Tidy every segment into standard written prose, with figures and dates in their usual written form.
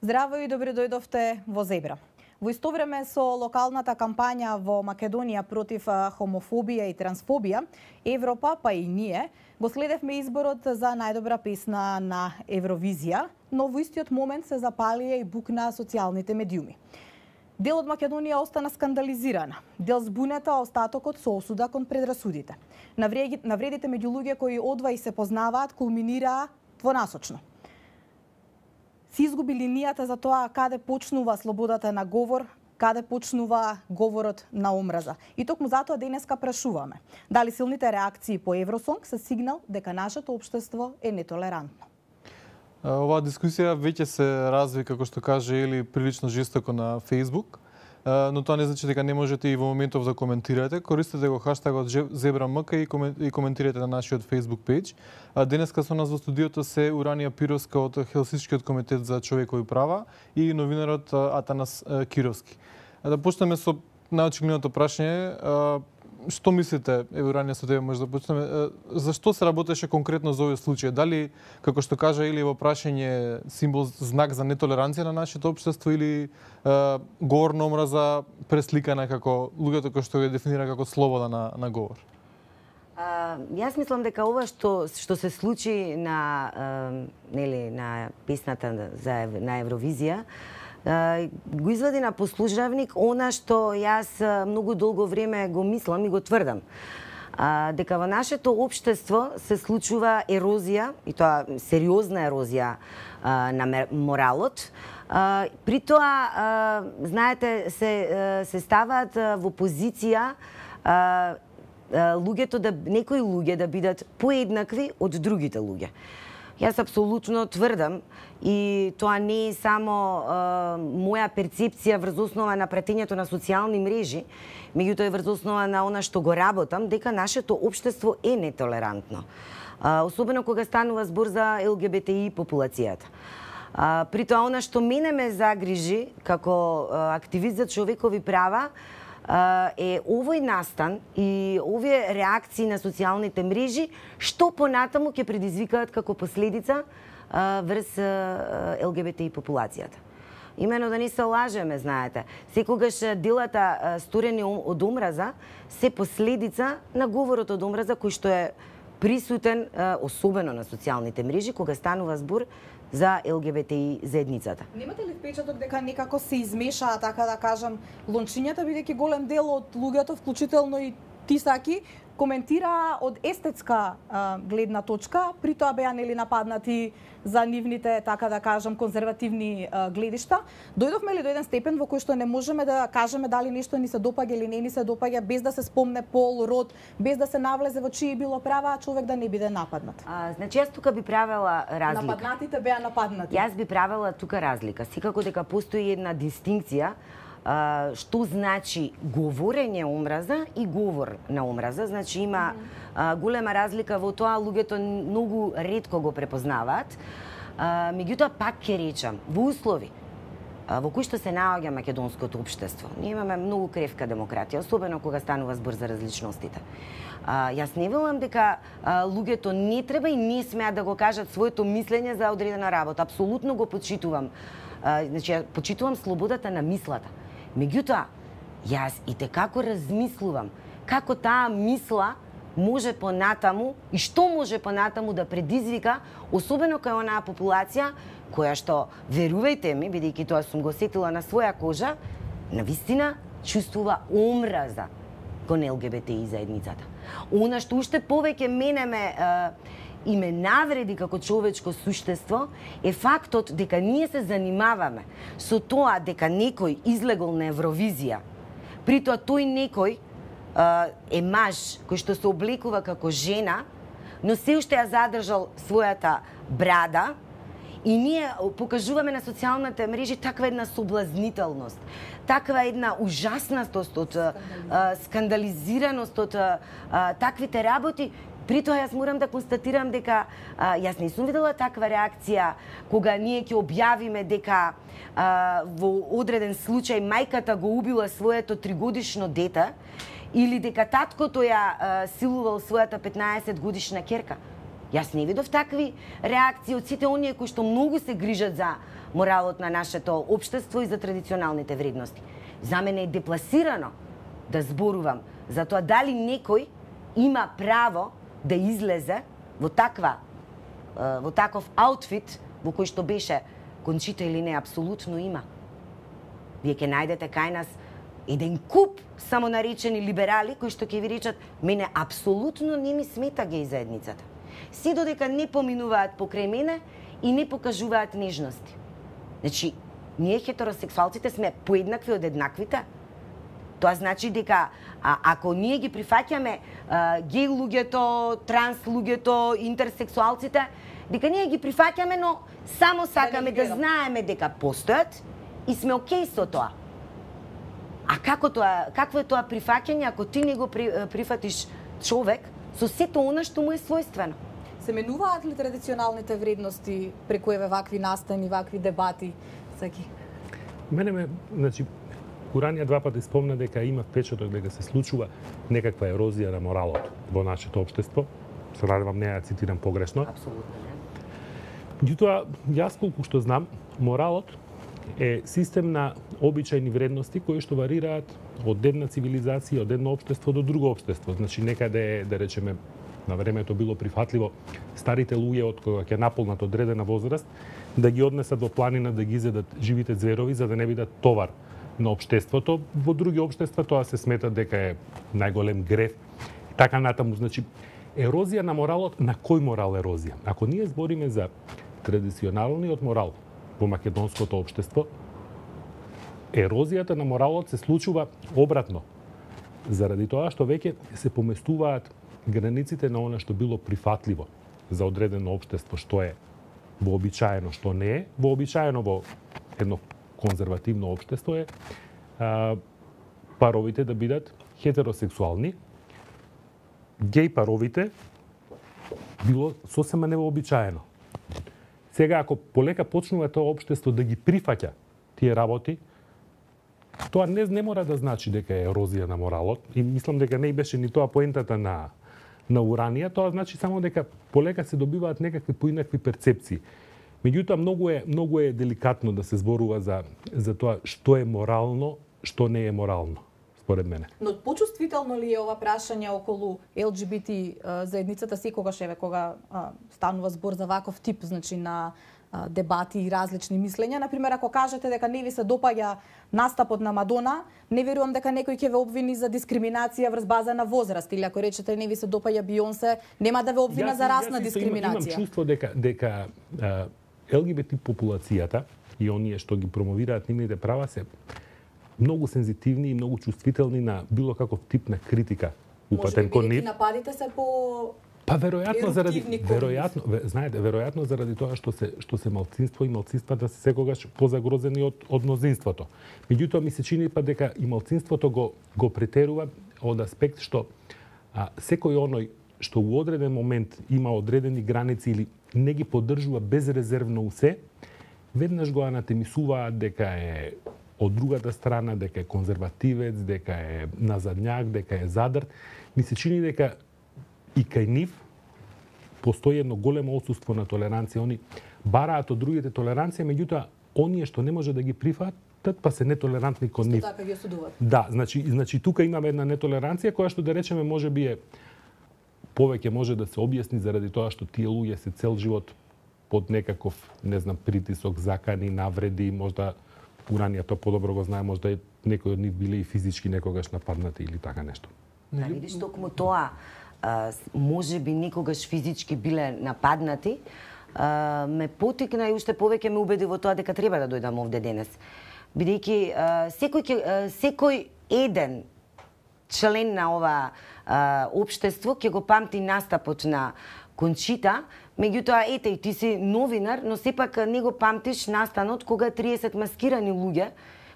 Здраво и добре дојдовте во Зебра. Во исто време со локалната кампања во Македонија против хомофобија и трансфобија, Европа, па и ние, го следевме изборот за најдобра песна на Евровизија, но во истиот момент се запалија и букна социјалните медиуми. Дел од Македонија остана скандализирана, дел збунета, а остатокот со осуда кон предрасудите. Навредите меѓу луѓе кои одвај се познаваат кулминираа двонасочно. Се изгуби линијата за тоа каде почнува слободата на говор, каде почнува говорот на омраза. И токму затоа денеска прашуваме дали силните реакции по Евросонг се сигнал дека нашето општество е нетолерантно. Оваа дискусија веќе се разви, како што каже, или прилично жестоко на Facebook, но тоа не значи дека не можете и во моментов да коментирате. Користете го хаштагот #ZebraMK и коментирате на нашиот Facebook пејдж. Денеска со нас во студиото се Уранија Пировска од Хелсинскиот комитет за човекови права и новинарот Атанас Кировски. Да почнеме со најочигледното прашање. Што мислите, Уранија, со тебе може да почнеме, зашто се работеше конкретно за овој случај? Дали, како што кажа, или во прашање символ, знак за нетолеранција на нашето општество, или говор на омраза пресликана како луѓето кои што го дефинира како слобода на говор? Јас мислам дека ова што се случи на песната на Евровизија го извади на послужавник она што јас многу долго време го мислам и го тврдам. Дека во нашето општество се случува ерозија, и тоа сериозна ерозија на моралот. При тоа, знаете, се ставаат во позиција некои луѓе да бидат поеднакви од другите луѓе. Јас апсолутно тврдам, и тоа не е само моја перцепција врз основа на пратењето на социјални мрежи, меѓутоа врз основа на она што го работам, дека нашето општество е нетолерантно. Особено кога станува збор за ЛГБТИ популацијата. При тоа, она што мене ме загрижи како активист за човекови права е овој настан и овие реакции на социјалните мрежи, што понатаму ќе предизвикаат како последица врз ЛГБТИ популацијата. Имено да не се лажеме, знаете, секогаш делата сторени од омраза се последица на говорот од омраза кој што е присутен особено на социјалните мрежи кога станува збор за ЛГБТИ заедницата. Немате ли впечаток дека некако се измешаа, така да кажам, лончињата, бидејќи голем дел од луѓето, вклучително и ти, Саки, коментираа од естетска гледна точка, при тоа беа нели нападнати за нивните, така да кажам, конзервативни гледишта. Дојдовме ли до еден степен во кој што не можеме да кажеме дали нешто ни се допаѓа или не ни се допаѓа, без да се спомне пол, род, без да се навлезе во чии било права, а човек да не биде нападнат? Значи, јас тука би правела разлика. Нападнатите беа нападнати. Јас би правела тука разлика. Секако дека постои една дистинкција што значи говорење омраза и говор на омраза. Значи има голема разлика во тоа, луѓето многу ретко го препознаваат. Меѓутоа, пак ќе речам, во услови во кои што се наоѓа македонското општество, ние имаме многу кревка демократија, особено кога станува збор за различностите. Јас не велам дека луѓето не треба и не смеат да го кажат своето мислење за одредена работа. Апсолутно го почитувам. Значи, почитувам слободата на мислата. Меѓутоа, јас и како размислувам како таа мисла може понатаму и што може понатаму да предизвика, особено кај онаа популација која што, верувајте ми, бидејќи тоа сум го сетила на своја кожа, навистина чувствува омраза кон ЛГБТИ заедницата. Она што уште повеќе мене ме навреди како човечко суштество е фактот дека ние се занимаваме со тоа дека некој излегол на Евровизија. При тоа тој некој е маж кој што се облекува како жена, но се уште ја задржал својата брада, и ние покажуваме на социјалните мрежи таква една соблазнителност, таква една ужаснастост од скандализираност од таквите работи. При тоа јас морам да констатирам дека јас не сум видела таква реакција кога ние ќе објавиме дека во одреден случај мајката го убила своето 3-годишно дете или дека таткото ја силувал својата 15-годишна ќерка. Јас не видов такви реакции од сите оние кои што многу се грижат за моралот на нашето општество и за традиционалните вредности. За мене е депласирано да зборувам за тоа дали некој има право да излезе во таков аутфит во кој што беше Кончита или не, апсолутно има. Вие ќе најдете кај нас еден куп самонаречени либерали кои што ќе ви речат мене апсолутно не ми смета геј заедницата. Си додека не поминуваат покрај мене и не покажуваат нежности. Значи, ние хетеросексуалците сме поеднакви од еднаквите. Тоа значи дека ако ние ги прифаќаме геј луѓето, транс луѓето, интерсексуалците, дека ние ги прифаќаме, но само сакаме да знаеме дека постојат и сме окей со тоа. А какво е тоа прифаќање ако ти не го прифатиш човек со сето она што му е својствено? Се менуваат ли традиционалните вредности преку вакви настани, вакви дебати? Значи, Куранија два пати спомна дека има впечаток дека се случува некаква ерозија на моралот во нашето општество. Се надевам не ја цитирам погрешно. Апсолутно не. Меѓутоа, јас колку што знам, моралот е систем на обичајни вредности кои што варираат од една цивилизација, од едно општество до друго општество. Значи некаде, да речеме, на времето било прифатливо старите луѓе од кога ќе наполнат одредена возраст да ги однесат во планина да ги изедат живите зверови за да не бидат товар на општеството. Во други општества тоа се смета дека е најголем грев. Така натаму, значи ерозија на моралот, на кој морал ерозија? Ако ние збориме за традиционалниот морал во македонското општество, ерозијата на моралот се случува обратно. Заради тоа што веќе се поместуваат границите на она што било прифатливо за одредено општество, што е вообичаено, што не е. Вообичаено во едно конзервативно општество е паровите да бидат хетеросексуални. Геј паровите било сосема невообичаено. Сега, ако полека почнува тоа општество да ги прифаќа тие работи, тоа не мора да значи дека е ерозија на моралот. И мислам дека не беше ни тоа поентата на Уранија. Тоа значи само дека полека се добиваат некакви поинакви перцепции. Меѓутоа, многу е деликатно да се зборува за тоа што е морално, што не е морално, според мене. Но почувствително ли е ова прашање околу ЛГБТ заедницата секогаш кога станува збор за ваков тип, значи на дебати и различни мислења? Например, ако кажете дека не ви се допаѓа настапот на Мадона, не верувам дека некој ќе ве обвини за дискриминација врз база на возраст, или ако речете не ви се допаѓа Бионсе, нема да ве обвина за расна дискриминација. Имам чувство дека ЛГБТ популацијата и оние што ги промовираат нивните права се многу сензитивни и многу чувствителни на било каков тип на критика упатен кон нив. Може би нападите се по веројатно заради тоа што се малцинство и малцинствата се секогаш позагрозени од мнозинството. Меѓутоа ми се чини дека и малцинството го претерува од аспект што секој оној што у одреден момент има одредени граници или не ги поддржува безрезервно усе, веднаш го анатемисуваат дека е од другата страна, дека е конзервативец, дека е назадњак, дека е задрт. Ми се чини дека и кај нив постои едно големо отсуство на толеранција. Они бараат од другите толеранција, меѓутоа оние што не може да ги прифатат, па се нетолерантни кон нив. Така ги осудуваат. Да, значи тука имаме една нетолеранција која што да речеме можеби е повеќе може да се објасни заради тоа што тие луѓе се цел живот под некаков, не знам, притисок, закани, навреди, можда Уранија тоа подобро го знае, можда некој од нив биле и физички некогаш нападнати или така нешто. Да, видиш, токму тоа, може би некогаш физички биле нападнати, ме потикна и уште повеќе ме убеди во тоа дека треба да дојдам овде денес. Бидејќи секој еден член на ова општество ќе го памти настапот на Кончита, меѓутоа ете и ти си новинар, но сепак не го памтиш настанот кога 30 маскирани луѓе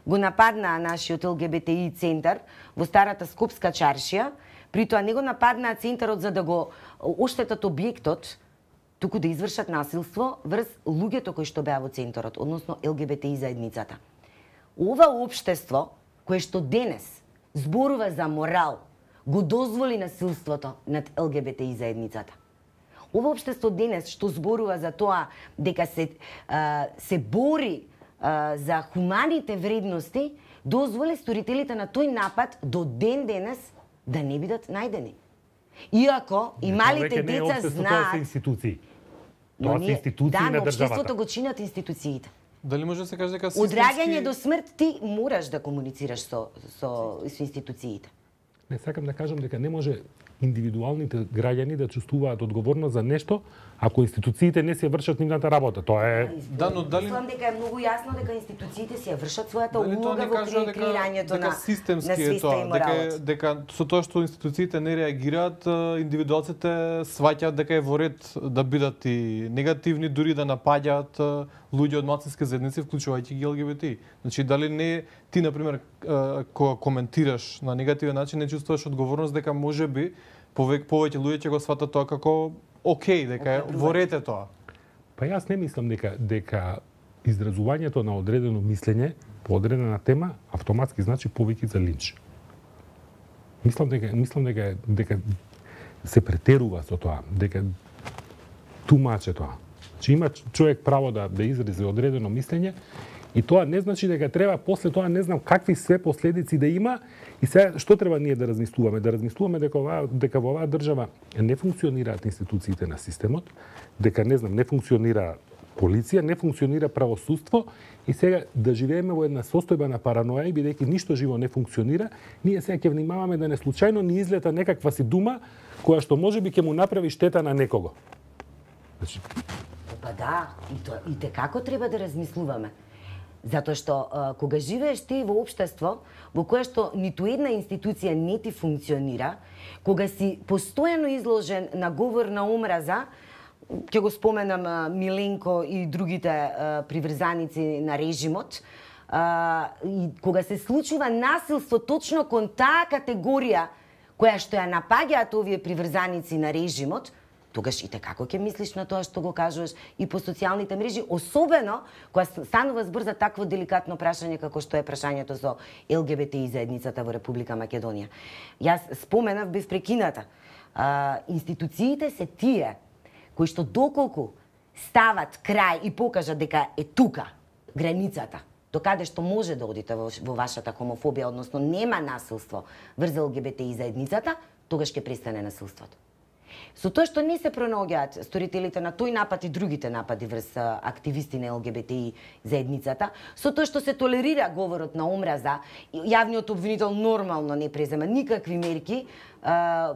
го нападнаа нашиот ЛГБТИ центар во старата Скопска чаршија, притоа не го нападнаа центарот за да го оштетат објектот, туку да извршат насилство врз луѓето кои што беа во центарот, односно ЛГБТИ заедницата. Ова општество кое што денес зборува за морал, го дозволи насилството над ЛГБТИ заедницата. Ова општество денес што зборува за тоа дека се бори за хуманите вредности, дозволи сторителите на тој напад до ден денес да не бидат најдени. Иако и малите деца знаат... Тоа се институции. Тоа се институции на државата. Да, но општеството го чинат институциите. Дали може да се каже дека системски... Одраѓање до смрт ти мораш да комуницираш со институциите. Не сакам да кажам дека не може индивидуалните граѓани да чувствуваат одговорност за нешто ако институциите не се вршат нивната работа. Тоа е... Да, но дали... Мислам дека е многу јасно дека институциите си ја вршат својата улога во креирањето на свеста и моралот. Дека со тоа што институциите не реагираат, индивидуалците сваќаат дека е во ред да бидат и негативни, дури да напаѓаат луѓе од малцински заедници, вклучувајќи ги ЛГБТ. Значи, дали не ти, например, кога коментираш на негативен начин, не чувствуваш одговорност дека можеби повеќе луѓе ќе го сватат тоа како окей, дека е во ред е тоа. Па јас не мислам дека изразувањето на одредено мислење по одредена тема автоматски значи повеќе за линч. Мислам дека се претерува со тоа, дека тумаче тоа. Че има човек право да изрази одредено мислење и тоа не значи дека треба после тоа не знам какви све последици да има и сега што треба ние да размислуваме? Да размислуваме дека во оваа држава не функционираат институциите на системот, дека не функционира полиција, не функционира правосудство и сега да живееме во една состојба на параноја и бидејќи ништо живо не функционира, ние сега ќе внимаваме да не случајно ни излета некаква си дума која што можеби ќе му направи штета на некого. Значи... Па да, и како треба да размислуваме. Затоа што кога живееш ти во општество во кое што ниту една институција не ти функционира, кога си постојано изложен на говор на омраза, ќе го споменам Миленко и другите приврзаници на режимот, и кога се случува насилство точно кон таа категорија која што ја напаѓаат овие приврзаници на режимот, тогаш и како ќе мислиш на тоа што го кажуваш и по социјалните мрежи, особено кога станува збор за такво деликатно прашање како што е прашањето со ЛГБТ и заедницата во Република Македонија. Јас споменав, бев прекината. Институциите се тие кои што доколку стават крај и покажат дека е тука границата, до каде што може да одите во вашата хомофобија, односно нема насилство врз ЛГБТ и заедницата, тогаш ќе престане насилството. Со тоа што не се пронаоѓаат сторителите на тој напад и другите напади врз активисти на ЛГБТИ заедницата, со тоа што се толерира говорот на омраза, јавниот обвинител нормално не презема никакви мерки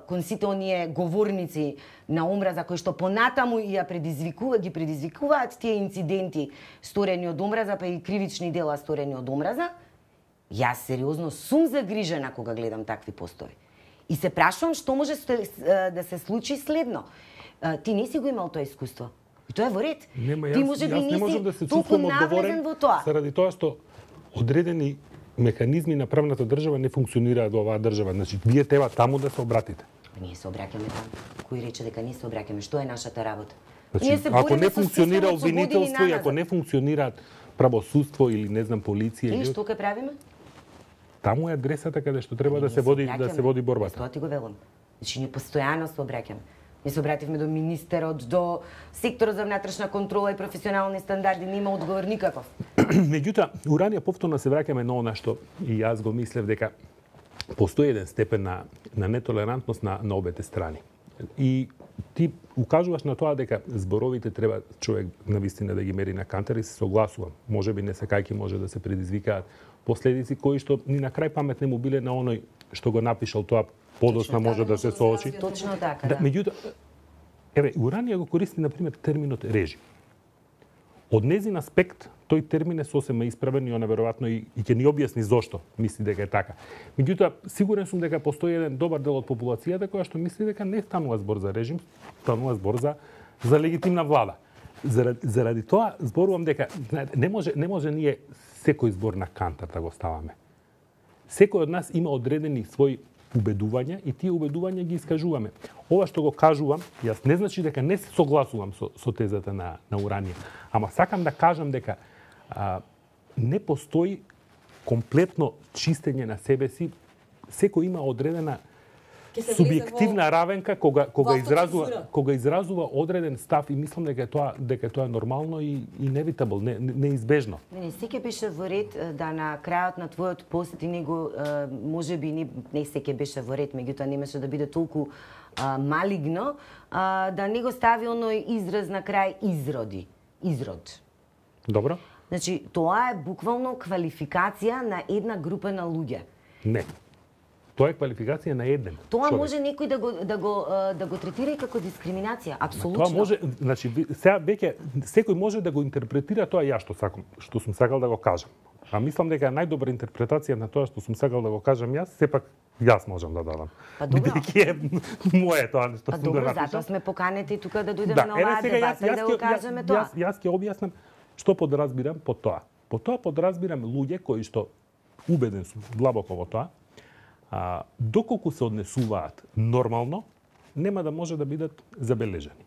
кон сите оние говорници на омраза кои што понатаму ги предизвикуваат тие инциденти сторени од омраза, па и кривични дела сторени од омраза, јас сериозно сум загрижена кога гледам такви постои. И се прашувам што може да се случи следно. Ти не си го имал тоа искуство. И тоа е во ред. Ти може би не си толку навлезен во тоа. Заради тоа што одредени механизми на правната држава не функционираат во оваа држава. Значи, вие треба таму да се обратите. Ние се обраќаме таму. Кој рече дека не се обраќаме? Што е нашата работа? Значи, ако не функционира обвинителство и ако не функционираат правосудство или не знам полиција, или што ќе правиме? Таму е адресата каде што треба да се води борбата. Тоа ти го велам. Значи ние постојано се обраќаме. Ние се обративме до министерот, до секторот за внатрешна контрола и професионални стандарди, нема одговор никаков. Меѓутоа, уранија повторно се враќаме на она што и јас го мислев дека постои еден степен на нетолерантност на обете страни. И ти укажуваш на тоа дека зборовите треба човек навистина да ги мери на кантар и се согласувам. Можеби не секајки може да се предизвикаат последици кои што ни на крај памет не му биле на оној што го напишал тоа подосна може да се соочи. Точно така, да. Меѓутоа, Уранија го користи на пример терминот режим. Од незин аспект тој термин е сосема исправен и она веројатно и ќе ни објасни зошто мисли дека е така. Меѓутоа, сигурен сум дека постои еден добар дел од популацијата која што мисли дека не станува збор за режим, станува збор за легитимна влада. Заради тоа зборувам дека не може ние секој збор на кантар да го ставаме. Секој од нас има одредени своји убедувања и тие убедувања ги искажуваме. Ова што го кажувам, јас не значи дека не се согласувам со тезата на Уранија, ама сакам да кажам дека не постои комплетно чистење на себе си. Секој има одредена субјективна равенка кога изразува одреден став и мислам дека тоа е нормално и невитабл, неизбежно. Не секе беше во ред да на крајот на твојот пост ти него можеби не секе беше во ред, меѓутоа немаше да биде толку малигно да не го стави оној израз на крај изрод. Добро? Значи, тоа е буквално квалификација на една група на луѓе. Не. Тоа е квалификација на еден. Тоа човек. може некој да го третира и како дискриминација, апсолутно. Тоа може, значи сега веќе секој може да го интерпретира тоа ја што сум сакал да го кажам. А мислам дека најдобра интерпретација на тоа што сум сакал да го кажам јас, сепак јас можам да дадам. Па добро. Бидејќи е мое тоа нешто сум да напишам. Затоа сме поканети тука да дојдеме на оваа дебата и да го кажеме тоа. Јас ќе објаснам што подразбирам под тоа. Под тоа подразбирам луѓе кои што убеден сум длабоко во тоа, доколку се однесуваат нормално, нема да може да бидат забележани.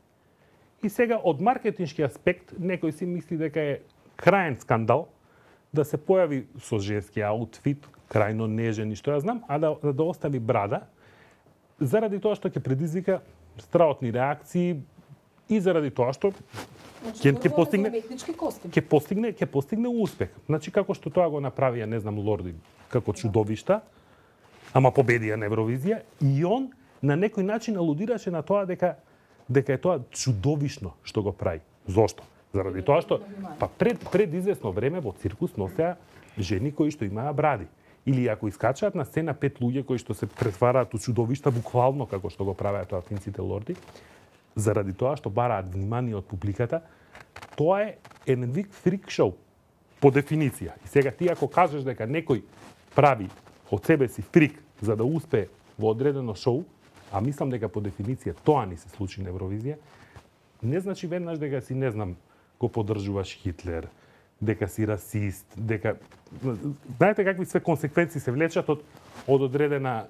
И сега од маркетиншки аспект некој си мисли дека е краен скандал да се појави со женски аутфит, крајно нежен и што ја знам, а да остави брада, заради тоа што ќе предизвика страотни реакции и заради тоа што ќе постигне успех. Значи како што тоа го направија, не знам, Лорди, како чудовишта, ама победија на Евровизија, и он на некој начин алудираше на тоа дека е тоа чудовишно што го прави. Зошто? Заради тоа што пред известно време во циркус носеа жени кои што имаа бради. Или ако искачаат на сцена 5 луѓе кои што се претвараат у чудовишта буквално како што го правеа тоа финците Лорди, заради тоа што бараат внимание од публиката, тоа е еден вид фрик шоу по дефиниција. И сега ти ако кажеш дека некој прави од себе си фрик за да успее во одредено шоу, а мислам дека по дефиниција тоа ни се случи на Евровизија, не значи веднаш дека си, не знам, го поддржуваш Хитлер, дека си расист, дека... Знаете какви све консеквенции се влечат од одредена...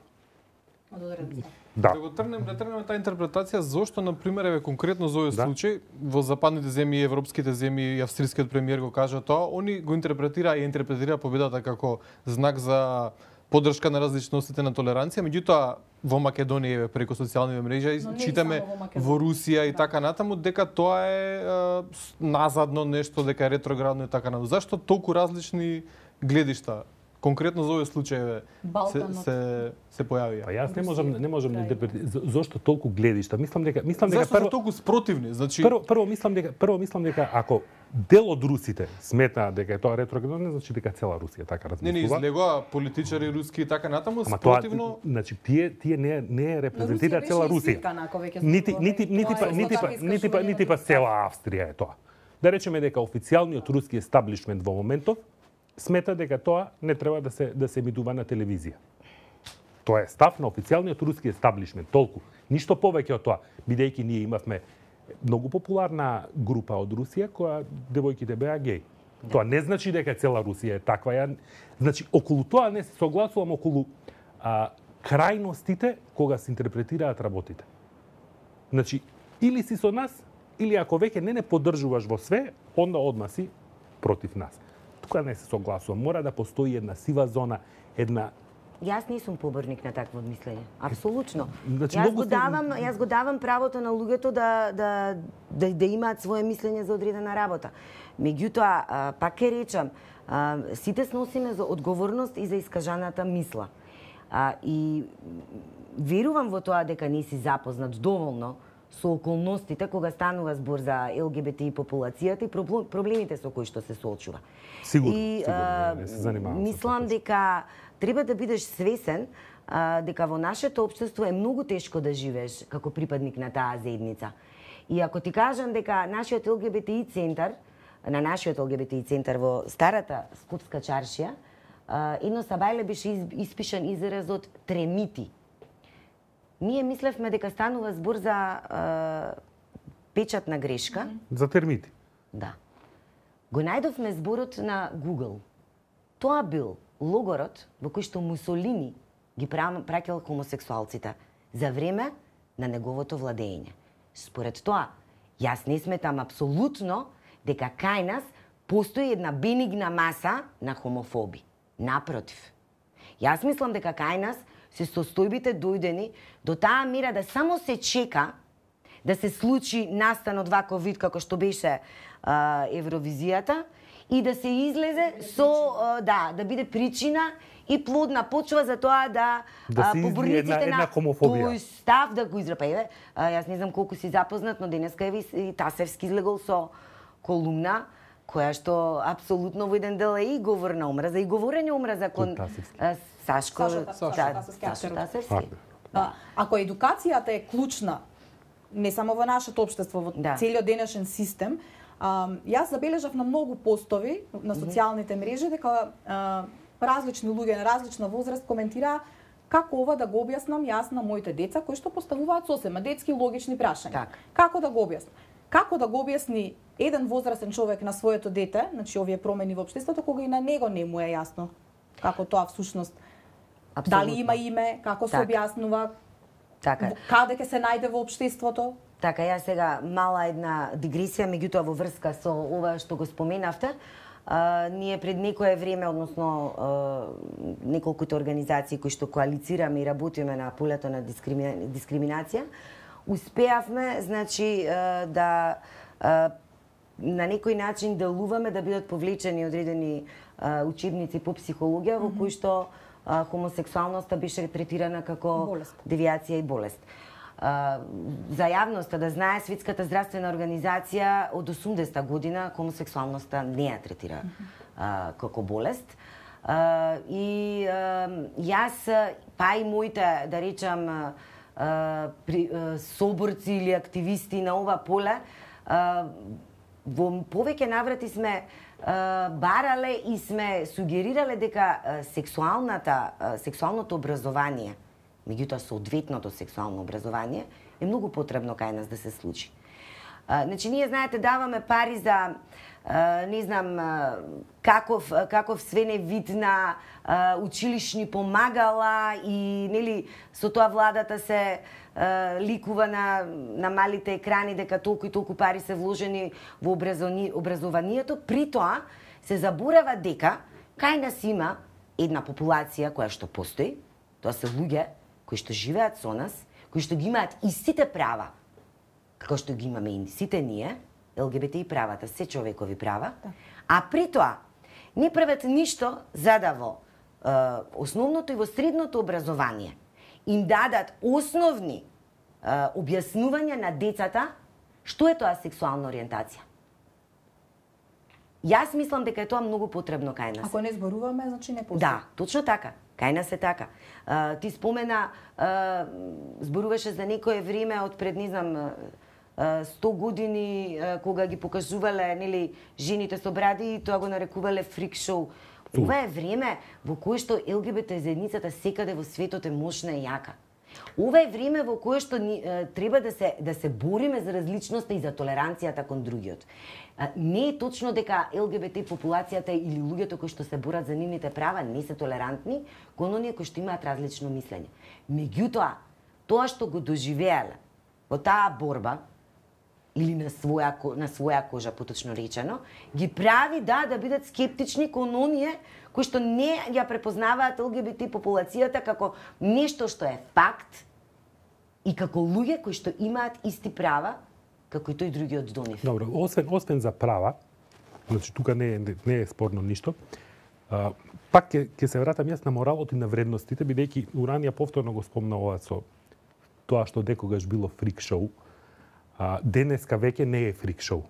Да го тргнеме таа интерпретација, зошто, например, еве конкретно за овој случај, во западните земји, европските земји и австрискиот премиер го кажа тоа, они го интерпретира победата како знак за поддршка на различностите на толеранција, меѓутоа во Македонија преку социјални мрежи читаме во Русија и така натаму дека тоа е назадно нешто, дека е ретроградно и така натаму. Зашто толку различни гледишта конкретно за овој случај се појавија? Па јас не можам да интерпретирам зошто толку гледишта. Мислам дека зашто се толку спротивни? Значи прво мислам дека ако дел од русите сметаат дека е тоа ретроградно, не значи дека цела Русија така размислува. Не излегоа политичари руски и така натаму спротивно. Значи тие не репрезентира цела Русија. Нити па цела Австрија е тоа. Да речеме дека официјалниот руски естаблишмент во моментов смета дека тоа не треба да се емитува на телевизија. Тоа е став на официјалниот руски естаблишмент, толку. Ништо повеќе од тоа, бидејќи ние имавме многу популарна група од Русија која девојките беа геј. Тоа не значи дека цела Русија е таква. Значи околу тоа не се согласувам околу крајностите кога се интерпретираат работите. Значи или си со нас, или ако веќе не поддржуваш во све, онда одма си против нас. Тука не се согласувам. Мора да постои една сива зона, една... Јас не сум поборник на такво мислење. Апсолутно. Значи, јас го давам правото на луѓето да имаат свое мислење за одредена работа. Меѓутоа, пак ќе речам, сите сносиме за одговорност и за искажаната мисла. И верувам во тоа дека не си запознат доволно со околностите кога станува збор за ЛГБТ популацијата и проблемите со кои што се соочува. Сигурно, не се занимавам. Мислам дека треба да бидеш свесен дека во нашето општество е многу тешко да живееш како припадник на таа заедница. И ако ти кажам дека нашиот ЛГБТИ центар во старата Скопска чаршија, едно сабајле беше испишан изразот тремити. Ние мислевме дека станува збор за печатна грешка. За термити. Да. Го најдовме зборот на Google. Тоа бил логорот во кој што Мусолини ги праќал хомосексуалците за време на неговото владење. Според тоа, јас не сметам апсолутно дека кај нас постои една бенигна маса на хомофоби. Напротив. Јас мислам дека кај нас се состојбите дојдени до таа мера да само се чека да се случи настан од ваков вид како што беше Евровизијата и да се излезе со да биде причина и плодна почва за тоа да се поборниците една хомофобија. Тој став да го израпа. Еве, јас не знам колку си запознат, но денеска еве и Тасевски излегол со колумна која што апсолутно во еден дел е и говор на омраза и говорење омраза кон Сашко Тасевски. Ако едукацијата е клучна не само во нашето општество, во целиот денешен систем, јас забележав на многу постови на социјалните мрежи дека различни луѓе на различна возраст коментираа како ова да го објаснам јас на моите деца кои што поставуваат сосема детски логични прашања. Како да го објаснам? Како да го објасни еден возрастен човек на своето дете, значи овие промени во општеството, кога и на него не му е јасно како тоа всушност дали има име, како се објаснува, каде ќе се најде во општеството. Така, јас сега мала една дигресија, меѓутоа во врска со ова што го споменавте. Ние пред некое време, односно неколкуте организации кои што коалицираме и работиме на полето на дискриминација, успеавме, значи, да на некој начин делуваме да бидат повлечени одредени учебници по психологија во кои што хомосексуалноста беше третирана како девијација и болест. За јавноста да знае, Светската здравствена организација од 80-та година хомосексуалноста не ја третира како болест. И јас, па и моите, да речам, соборци или активисти на ова поле, во повеќе наврати сме барале и сме сугерирале дека сексуалното образование, меѓутоа соодветното сексуално образование, е многу потребно кај нас да се случи. Значи, ние, знаете, даваме пари за, не знам, каков свене вид на училишни помагала и, нели, со тоа владата се ликува на малите екрани дека толку и толку пари се вложени во образованието, при тоа се заборава дека кај нас има една популација која што постои, тоа се луѓе кои што живеат со нас, кои што ги имаат истите права, како што ги имаме и сите ние, ЛГБТ и правата, се човекови права, а при тоа не прават ништо за да во основното и во средното образование им дадат основни објаснувања на децата што е тоа сексуална ориентација. Јас мислам дека е тоа многу потребно кај нас. Ако не зборуваме, значи не постои. Да, точно така. Кај нас е така. Ти спомена, зборуваше за некое време од пред, не знам, 100 години, кога ги покажувале, нели, жените со бради и тоа го нарекувале фрик шоу. Ова е време во кое што ЛГБТ заедницата секаде во светот е мощна и јака. Ова е време во кое што треба да се бориме за различноста и за толеранцијата кон другиот. Не е точно дека ЛГБТ популацијата или луѓето кои што се борат за нивните права не се толерантни кон оние кои што имаат различно мислење. Меѓутоа, тоа што го доживеале во таа борба или на своја кожа, поточно речено, ги прави да бидат скептични кон оние кои што не ја препознаваат ЛГБТ популацијата како нешто што е факт и како луѓе кои што имаат исти права како и тој другиот до нив. Добро, освен за права, значи тука не е спорно ништо. Пак ќе се вратам јас на моралот и на вредностите, бидејќи Уранија повторно го спомна ова со тоа што декогаш било фрик шоу. Денеска веќе не е фрик шоу.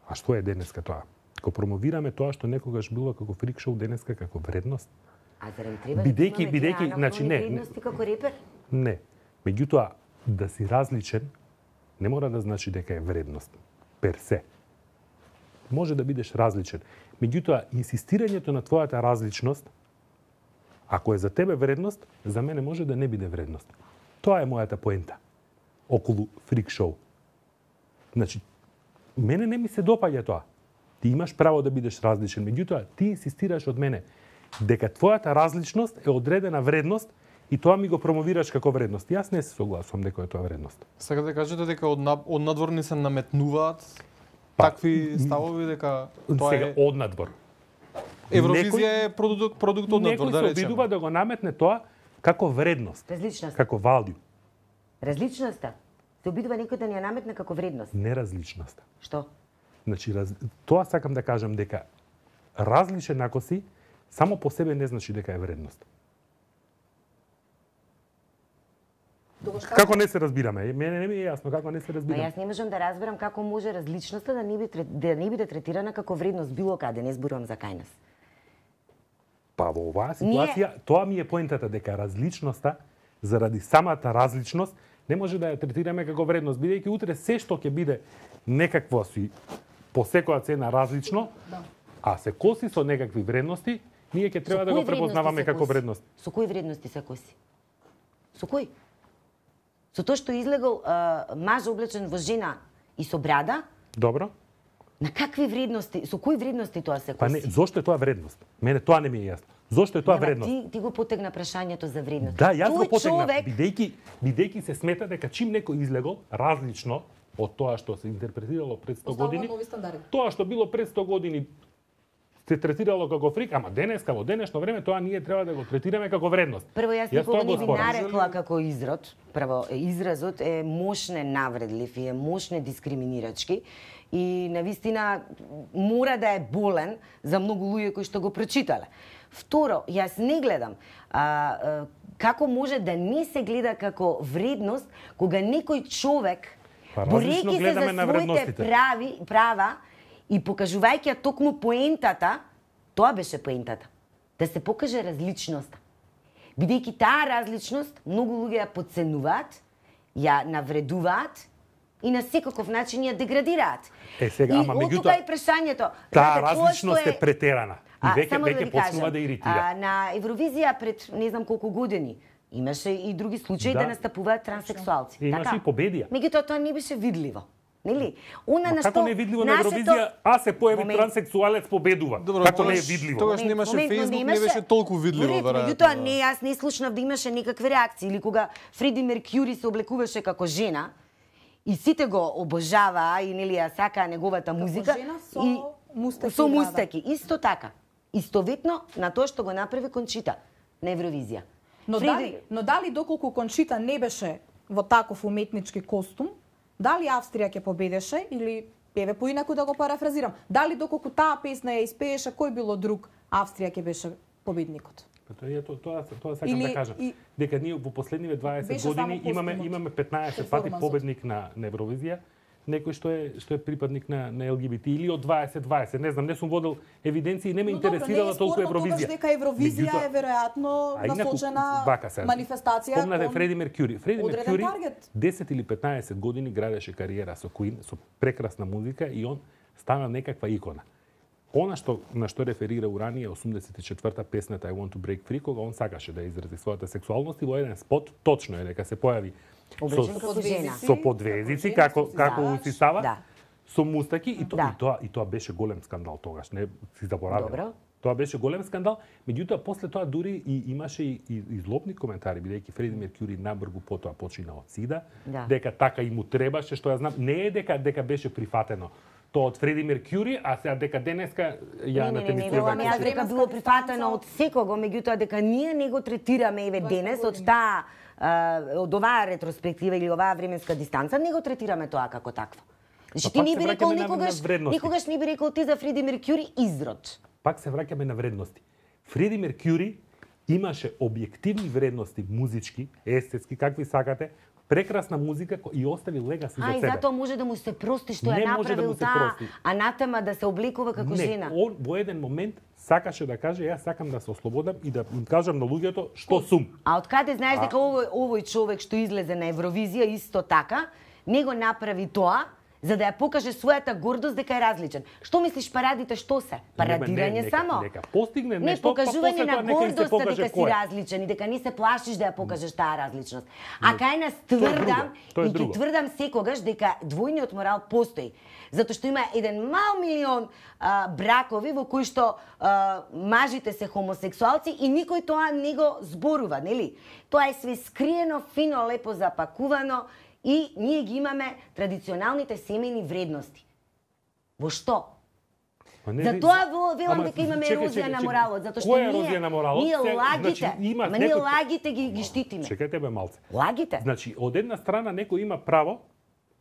А што е денеска тоа? Ко промовираме тоа што некогаш било како фрик шоу, денеска како вредност. А зарем треба бидејќи, значи не. Вредности како репер? Не. Меѓутоа, да си различен не мора да значи дека е вредност пер се. Може да бидеш различен. Меѓутоа, инсистирањето на твојата различност, ако е за тебе вредност, за мене може да не биде вредност. Тоа е мојата поента околу фрик шоу. Значи, мене не ми се допаѓа тоа. Ти имаш право да бидеш различен, меѓутоа ти инсистираш од мене дека твојата различност е одредена вредност и тоа ми го промовираш како вредност. Јас не се согласувам дека е тоа вредност. Сакате да кажете дека од надвор ни се наметнуваат такви ставови дека тоа сега од надвор. Евровизија е продукт од надвор, да речеме. Некој се обидува да го наметне тоа Како вредност. Различност. Како value. Различноста. Се обидува некој да ни ја наметне како вредност. Неразличноста. Што? Значи, тоа сакам да кажам дека различен ако си, само по себе не значи дека е вредност. Како не се разбираме? Мене не ми е јасно како не се Па разбираме. јас не можам да разберам како може различноста да не биде третирана како вредност било каде, не зборувам за кај нас. Па во оваа ситуација, тоа ми е поентата дека различноста, заради самата различност, не може да ја третираме како вредност, бидејќи утре се што ќе биде некакво си по секоја цена различно, а се коси со некакви вредности, ние ќе треба да го препознаваме како вредност. Со кои вредности се коси? Со кои? Со тоа што излегол маж облечен во жена и со брада? Добро? На какви вредности, со кои вредности тоа се коси? Па не, зошто е тоа вредност? Мене тоа не ми е јасно. Зошто е тоа вредност? Ти го потегна прашањето за вредност. Да, јас го потегнав, човек... бидејќи се смета дека чим некој излегол различно од тоа што се интерпретирало пред 100 години, тоа што било пред 100 години се третирало како фрик, ама денеска, во денешно време, тоа ние треба да го третираме како вредност. Прво, јас никога не би нарекла како изрод. Прво, изразот е мошне навредлив и е мошне дискриминирачки и навистина мора да е болен за многу луѓе кои што го прочитале. Второ, јас не гледам како може да не се гледа како вредност кога некој човек борејќи се за своите права и покажувајќи ја токму поентата, тоа беше поентата, да се покаже различноста. Бидејќи таа различност многу луѓе ја подценуваат, ја навредуваат и на секаков начин ја деградираат. Сега, ама меѓутоа и прашањето, таа различност е претерана и веќе почнува да иритира. На Евровизија пред не знам колку години имаше и други случаи да настапуваат транссексуалци. Имаше и победија. Меѓутоа тоа не беше видливо. Нели? Како не е видливо на Евровизија, а се појави транссексуалец победува. Како не е видливо? Тогаш немаше Facebook, не беше толку видливо веројатно. Меѓутоа не, јас не слушнав да имаше некакви реакции или кога Фреди Меркјури се облекуваше како жена и сите го обожаваа и нели ја сакаа неговата музика и со мустаки. Исто така. Истоветно на тоа што го направи Кончита на Евровизија. Но дали доколку Кончита не беше во таков уметнички костум, дали Австрија ќе победеше или еве поинаку да го парафразирам, дали доколку таа песна ја испееше кој било друг, Австрија ќе беше победникот? Тоа сакам да кажам. Дека ние во последниве 20 години имаме 15 пати победник на Евровизија, некој што е припадник на ЛГБТ или од 2020, не знам, не сум водел евиденции, не ме интересирала толку Евровизија. Тогаш дека Евровизија е веројатно насочена манифестација кон Фреди Меркјури. Фреди Меркјури 10 или 15 години градеше кариера со Queen, со прекрасна музика и он стана некаква икона. Она на што реферира уранија 84-та песната I Want to Break Free, кога он сакаше да изрази својата сексуалност и во еден спот точно е дека се појави со подвезици, како усисава, со мустаки и тоа беше голем скандал тогаш, не си заборавам. Тоа беше голем скандал, меѓутоа после тоа дури и имаше и злобни коментари, бидејќи Фреди Меркјури набргу потоа почина од СИДА, дека така и му требаше, што ја знам, не е дека беше прифатено тоа од Фреди Меркјури, а сега дека денеска ја на темисуваме. Не, дека било прифатено од секого, меѓутоа дека ние не го третираме еве денес од оваа ретроспектива или оваа временска дистанца, не го третираме тоа како такво. Значи ти не би рекол никогаш не би рекол ти за Фреди Меркјури изрод. Пак се враќаме на вредности. Фреди Меркјури имаше објективни вредности музички, естетски, какви сакате, прекрасна музика и остави легаси за себе. И затоа може да му се прости што ја направил таа анатема да се облекува како жена. Не, он во еден момент сакаше да каже јас сакам да се ослободам и да им кажам на луѓето што сум. А од каде знаеш дека овој човек што излезе на Евровизија исто така не го направи тоа за да ја покаже својата гордост дека е различен. Што мислиш парадите што се? Парадирање само? Нека постигне нешто, покажување на гордост дека си различен и дека не се плашиш да ја покажеш таа различност. А кај нас тврдам секогаш дека двојниот морал постои. Затоа што има еден мал милион бракови во кои што мажите се хомосексуалци и никој тоа не го зборува, нели? Тоа е све скриено, фино, лепо запакувано и ние ги имаме традиционалните семејни вредности. Во што? Затоа велам дека имаме ерозија на моралот, затоа што која ерозија на моралот? ние лагите, значи, ние лагите ги штитиме. Чекајте бе малце. Лагите. Значи, од една страна некој има право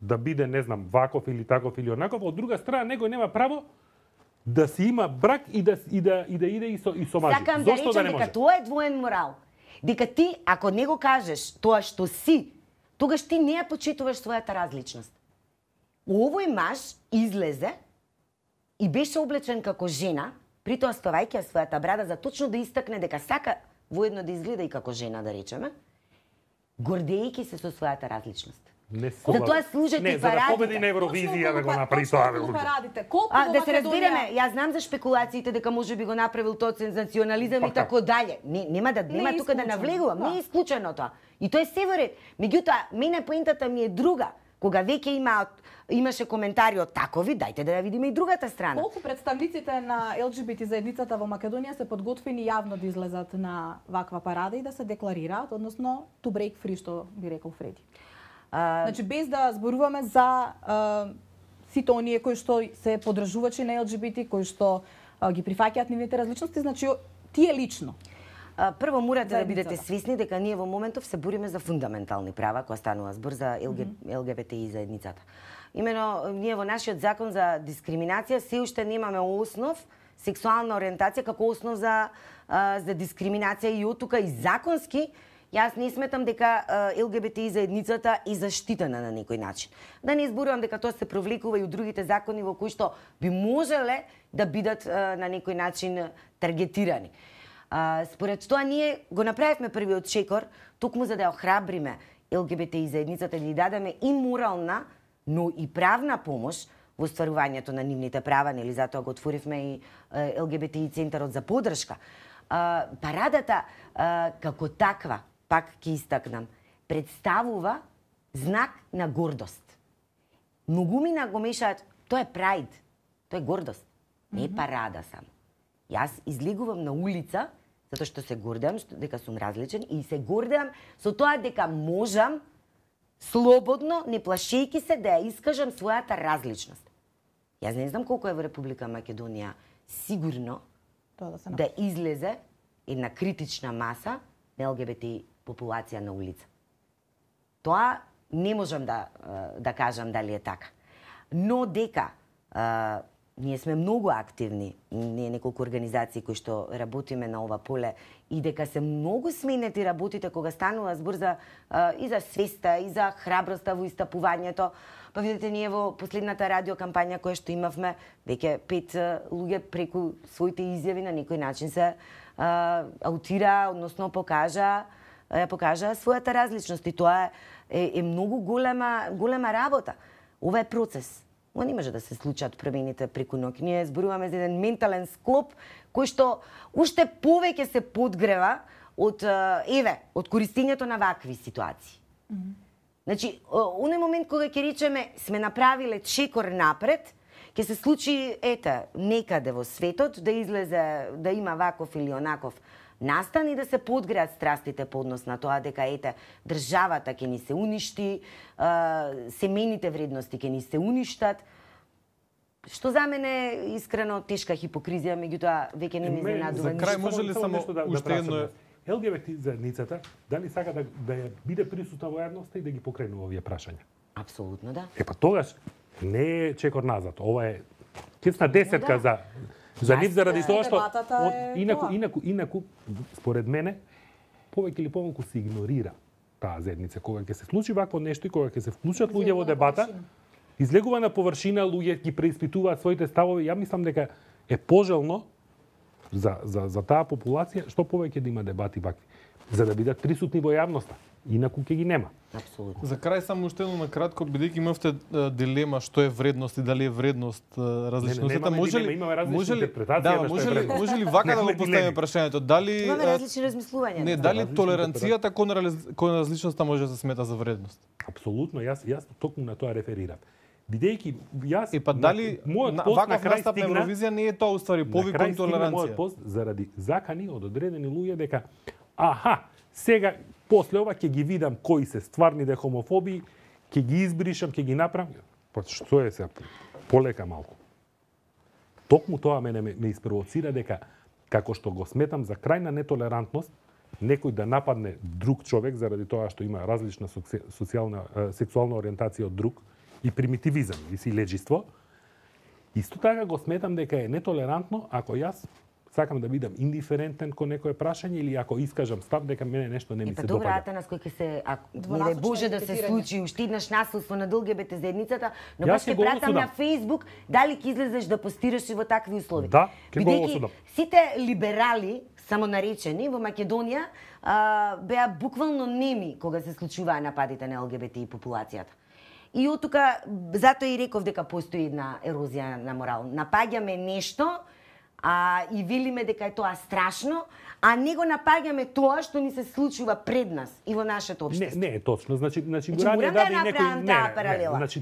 да биде, не знам, ваков или таков или онаков, од друга страна некој нема право да си има брак и да иде и со мажи. Сакам да Зошто да речем не може? дека тоа е двоен морал. Дека ти, ако не го кажеш тоа што си, тогаш ти не ја почитуваш својата различност. Овој маж излезе и беше облечен како жена, притоа ставајќи својата брада за точно да истакне дека сака воедно да изгледа и како жена, да речеме, гордејќи се со својата различност. Не Затоа служат и не, за да парадите. победи на Евровизија да го направи тоа. Парадите. Колку Да се разбереме, јас знам за шпекулациите дека може би го направил тоа сензационализам и така дале. Нема тука да навлегувам, не е исклучено тоа. И тоа е се во ред. Меѓутоа, мене поентата ми е друга. Кога веќе имаше коментари од такови, дајте да ја видиме и другата страна. Колку представниците на ЛГБТ заедницата во Македонија се подготвени јавно да излезат на ваква парада и да се декларираат, односно to break free, што би рекол Фреди. Значи, без да зборуваме за сите оние кои што се поддржувачи на ЛГБТ, кои што ги прифаќаат нивните различности, значи тие лично. Прво морате да бидете свесни дека ние во моментов се бориме за фундаментални права, кога станува збор за ЛГБТИ заедницата. Имено, ние во нашиот закон за дискриминација се уште немаме основ сексуална ориентација како основ за дискриминација и оттука и законски. Јас не сметам дека ЛГБТИ заедницата е заштитена на некој начин. Да не изборувам дека тоа се провлекува и од другите закони во кои што би можеле да бидат на некој начин таргетирани. Според тоа ние го направивме првиот чекор, токму за да охрабриме ЛГБТИ заедницата, да ја дадеме и морална, но и правна помош во остварувањето на нивните права, нели затоа го отворивме и ЛГБТИ центарот за поддршка. Парадата како таква, пак ќе истакнам, представува знак на гордост. Многумина го мешаат, тоа е прајд, тоа е гордост, не е парада само. Јас излегувам на улица затоа што се гордеам дека сум различен и се гордеам со тоа дека можам слободно, не плашејќи се да ја искажам својата различност. Јас не знам колку е во Република Македонија сигурно да излезе една критична маса на ЛГБТ популација на улица. Тоа не можам да кажам дали е така. Но дека ние сме многу активни, ние неколку организации кои што работиме на ова поле и дека се многу сменети работите кога станува збор за и за свеста, и за храброста во истапувањето. Па видите, ние во последната радио кампања која што имавме, веќе 5 луѓе преку своите изјави на некој начин се аутира, односно покажа својата различност и тоа е многу голема работа. Ова е процес. Ова не може да се случат промените преку ноќ. Ние зборуваме за еден ментален склоп кој што уште повеќе се подгрева од користењето на вакви ситуации. Значи, оној момент кога ќе речеме сме направиле чекор напред, ќе се случи некаде во светот да излезе да има ваков или онаков настан и да се подгреат страстите по однос на тоа дека државата ќе ни се уништи, семејните вредности ќе ни се уништат. Што за мене искрено тешка хипокризија, меѓутоа веќе не ме изненадува. За крај може ли само уште едно ЛГБТ заедницата дали сака да ја биде присутна во јавноста и да ги покренува овие прашања? Апсолутно да. Па тогаш не е чекор назад, ова е кисна десетка за нив заради тоа што инаку според мене повеќе или помалку се игнорира таа заедница кога ќе се случи вакво нешто и кога ќе се вклучат луѓе во дебата, излегува на површина, луѓе ги преиспитуваат своите ставови. Ја мислам дека е пожелно за таа популација што повеќе да има дебати вакви, за да бидат присутни во јавноста. Инаку ќе ги нема. Апсолутно. За крај само уште едно на кратко, бидејќи имавте дилема што е вредност и дали е вредност различноста, може ли вака да го поставиме прашањето, дали имаме различни размислувања? Не, дали толеранцијата кон различноста може да се смета за вредност? Апсолутно, јас токму на тоа реферирам. Бидејќи јас дали ваков настап на Евровизија не е тоа уствари повик кон толеранција? Мојот пост заради закани од одредени луѓе дека сега после ова ќе ги видам кои се стварните хомофоби, ќе ги избришам, ќе ги направам. Па што е се полека малку. Токму тоа ме испровоцира дека како што го сметам за крајна нетолерантност некој да нападне друг човек заради тоа што има различна сексуална ориентација од друг и примитивизам и силеџиство. Исто така го сметам дека е нетолерантно ако јас сакам да бидам индиферентен кон некое прашање или ако искажам став дека мене нешто не ми се допаѓа. Добра, Атанас, кој ќе се, не дај Боже да се случи уште еднаш насилство на ЛГБТ заедницата, но баш ќе пратам на Facebook дали ќе излезеш да постираш и во такви услови. Да, ќе го осудам. Сите либерали, самонаречени во Македонија, беа буквално неми кога се случуваа нападите на ЛГБТ и популацијата. И од тука, затоа и реков дека постои една ерозија на морал. Напаѓаме нешто, и велиме дека е тоа страшно, а не го напаѓаме тоа што ни се случува пред нас и во нашето општество. Не е точно. Значи го ради некој Значи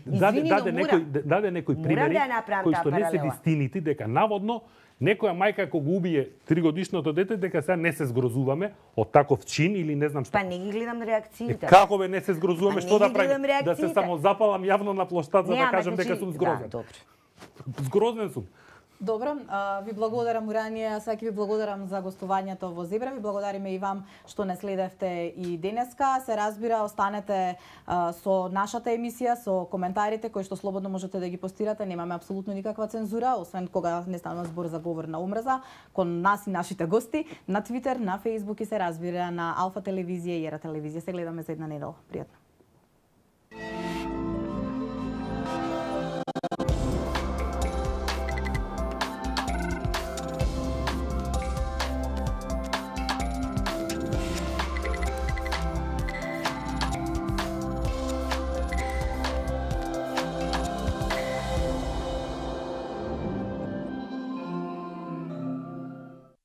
даде некој примери кои што не се вистините, дека наводно некоја мајка кога убие 3-годишното дете дека сега не се згрозуваме од таков чин или не знам што. Па не ги гледам реакциите. Како бе не се згрозуваме, што да правим? Да се само запалам јавно на плоштад за да кажам дека сум згрозен. Да, згрозен сум. Добро, ви благодарам Уранија, сега ви благодарам за гостувањето во Зебра, ви благодариме и вам што не следевте и денеска. Се разбира, останете со нашата емисија, со коментарите кои што слободно можете да ги постирате, немаме апсолутно никаква цензура, освен кога не станува збор за говор на омраза, кон нас и нашите гости, на Твитер, на Фејсбук и се разбира на Алфа телевизија и Ера телевизија. Се гледаме за една недела. Пријатно.